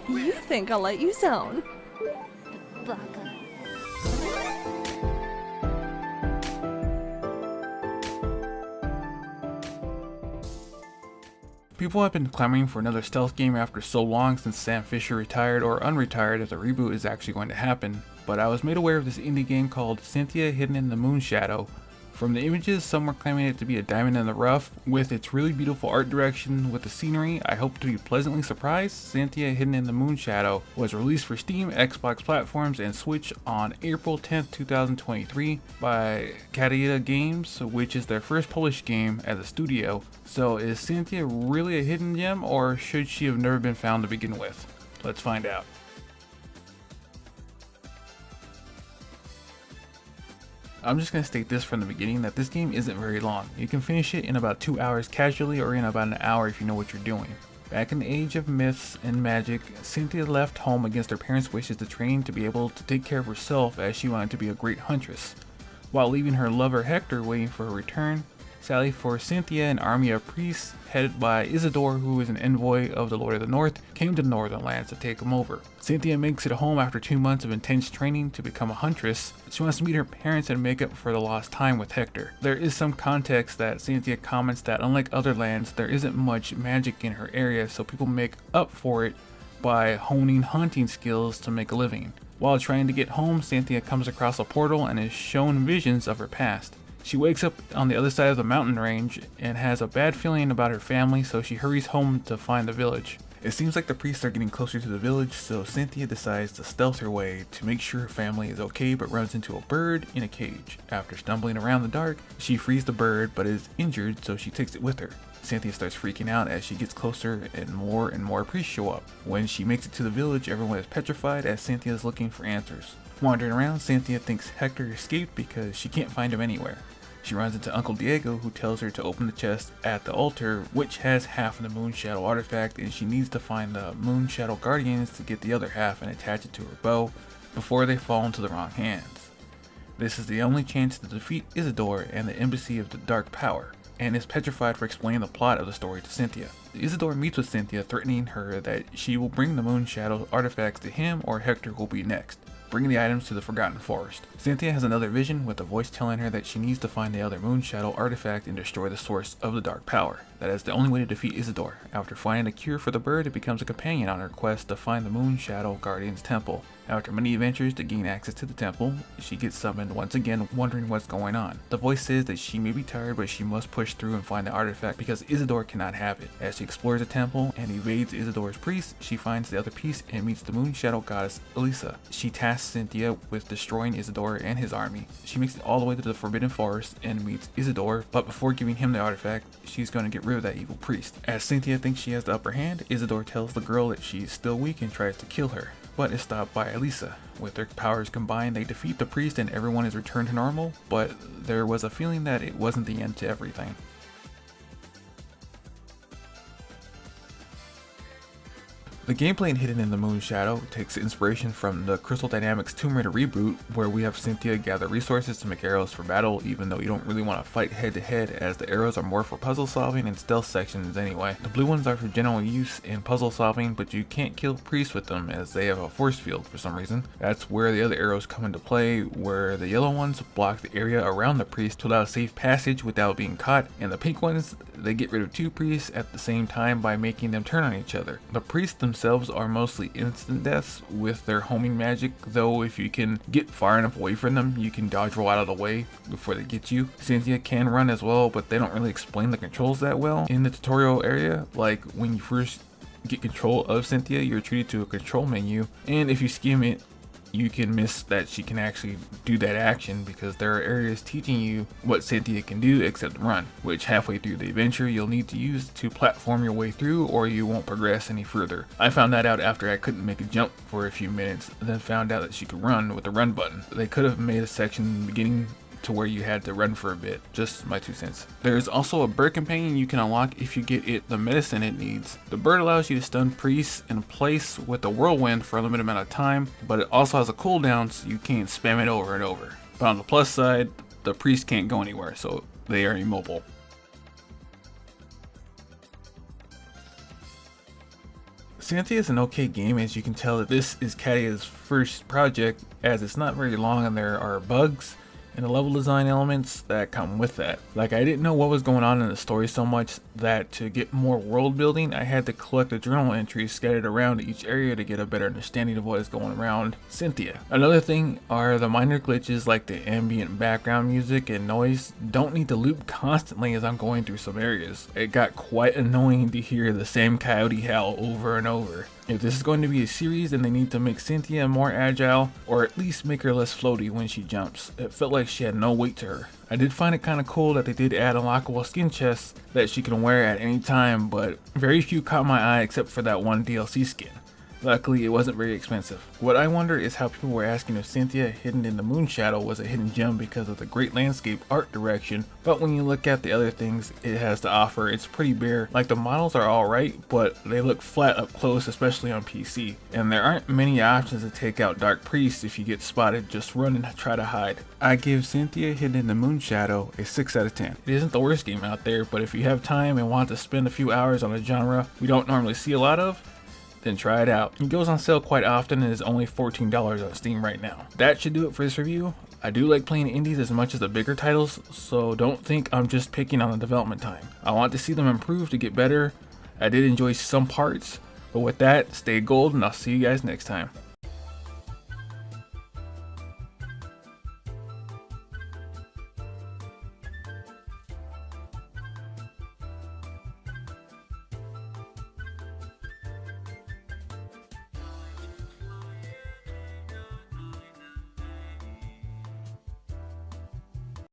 You think I'll let you zone? Baka. People have been clamoring for another stealth game after so long since Sam Fisher retired or unretired if the reboot is actually going to happen, but I was made aware of this indie game called Cynthia Hidden in the Moon Shadow. From the images, some were claiming it to be a diamond in the rough. With its really beautiful art direction with the scenery, I hope to be pleasantly surprised. Cynthia Hidden in the Moon Shadow was released for Steam, Xbox platforms, and Switch on April 10th, 2023 by Kataida Games, which is their first published game as a studio. So is Cynthia really a hidden gem, or should she have never been found to begin with? Let's find out. I'm just going to state this from the beginning that this game isn't very long. You can finish it in about 2 hours casually or in about an hour if you know what you're doing. Back in the age of myths and magic, Cynthia left home against her parents' wishes to train to be able to take care of herself as she wanted to be a great huntress. While leaving her lover Hector waiting for her return, sadly for Cynthia, an army of priests headed by Isidore, who is an envoy of the Lord of the North, came to the Northern Lands to take him over. Cynthia makes it home after 2 months of intense training to become a huntress. She wants to meet her parents and make up for the lost time with Hector. There is some context that Cynthia comments that unlike other lands, there isn't much magic in her area, so people make up for it by honing hunting skills to make a living. While trying to get home, Cynthia comes across a portal and is shown visions of her past. She wakes up on the other side of the mountain range and has a bad feeling about her family, so she hurries home to find the village. It seems like the priests are getting closer to the village, so Cynthia decides to stealth her way to make sure her family is okay, but runs into a bird in a cage. After stumbling around the dark, she frees the bird but is injured, so she takes it with her. Cynthia starts freaking out as she gets closer and more priests show up. When she makes it to the village, everyone is petrified as Cynthia is looking for answers. Wandering around, Cynthia thinks Hector escaped because she can't find him anywhere. She runs into Uncle Diego, who tells her to open the chest at the altar, which has half of the Moon Shadow artifact, and she needs to find the Moon Shadow Guardians to get the other half and attach it to her bow before they fall into the wrong hands. This is the only chance to defeat Isidore and the Embassy of the Dark Power, and is petrified for explaining the plot of the story to Cynthia. Isidore meets with Cynthia, threatening her that she will bring the Moon Shadow artifacts to him or Hector will be next, bringing the items to the Forgotten Forest. Cynthia has another vision with a voice telling her that she needs to find the other Moon Shadow artifact and destroy the source of the Dark Power. That is the only way to defeat Isidore. After finding a cure for the bird, it becomes a companion on her quest to find the Moon Shadow Guardian's temple. After many adventures to gain access to the temple, she gets summoned once again, wondering what's going on. The voice says that she may be tired, but she must push through and find the artifact because Isidore cannot have it. As she explores the temple and evades Isidore's priest, she finds the other piece and meets the Moon Shadow goddess Elisa. She tasks Cynthia with destroying Isidore and his army. She makes it all the way to the Forbidden Forest and meets Isidore, but before giving him the artifact, she's going to get rid of that evil priest. As Cynthia thinks she has the upper hand, Isidore tells the girl that she's still weak and tries to kill her, but is stopped by Elisa. With their powers combined, they defeat the priest and everyone is returned to normal, but there was a feeling that it wasn't the end to everything. The gameplay in Hidden in the Moon Shadow takes inspiration from the Crystal Dynamics Tomb Raider reboot, where we have Cynthia gather resources to make arrows for battle, even though you don't really want to fight head to head, as the arrows are more for puzzle solving and stealth sections anyway. The blue ones are for general use in puzzle solving, but you can't kill priests with them as they have a force field for some reason. That's where the other arrows come into play, where the yellow ones block the area around the priest to allow safe passage without being caught, and the pink ones, they get rid of two priests at the same time by making them turn on each other. The priests themselves are mostly instant deaths with their homing magic, though if you can get far enough away from them, you can dodge roll out of the way before they get you. Cynthia can run as well, but they don't really explain the controls that well in the tutorial area. Like when you first get control of Cynthia, you're treated to a control menu, and if you skim it, you can miss that she can actually do that action because there are areas teaching you what Cynthia can do except run, which halfway through the adventure you'll need to use to platform your way through or you won't progress any further. I found that out after I couldn't make a jump for a few minutes, then found out that she could run with the run button. They could have made a section in the beginning to where you had to run for a bit. Just my 2 cents. There's also a bird companion you can unlock if you get it the medicine it needs. The bird allows you to stun priests in place with a whirlwind for a limited amount of time, but it also has a cooldown so you can't spam it over and over. But on the plus side, the priests can't go anywhere, so they are immobile. Cynthia is an okay game, as you can tell that this is Kadia's first project, as it's not very long and there are bugs and the level design elements that come with that. Like, I didn't know what was going on in the story so much that to get more world building, I had to collect the journal entries scattered around each area to get a better understanding of what is going around Cynthia. Another thing are the minor glitches, like the ambient background music and noise don't need to loop constantly as I'm going through some areas. It got quite annoying to hear the same coyote howl over and over. If this is going to be a series, then they need to make Cynthia more agile, or at least make her less floaty when she jumps. It felt like she had no weight to her. I did find it kind of cool that they did add unlockable skin chests that she can wear at any time, but very few caught my eye except for that one DLC skin. Luckily, it wasn't very expensive. What I wonder is how people were asking if Cynthia hidden in the moon shadow was a hidden gem because of the great landscape art direction, but when you look at the other things it has to offer, it's pretty bare. Like, the models are alright, but they look flat up close, especially on PC. And there aren't many options to take out Dark Priest. If you get spotted, just run and try to hide. I give Cynthia Hidden in the Moon Shadow a 6 out of 10. It isn't the worst game out there, but if you have time and want to spend a few hours on a genre we don't normally see a lot of, then try it out. It goes on sale quite often and is only $14 on Steam right now. That should do it for this review. I do like playing indies as much as the bigger titles, so don't think I'm just picking on the development time. I want to see them improve to get better. I did enjoy some parts, but with that, stay gold and I'll see you guys next time.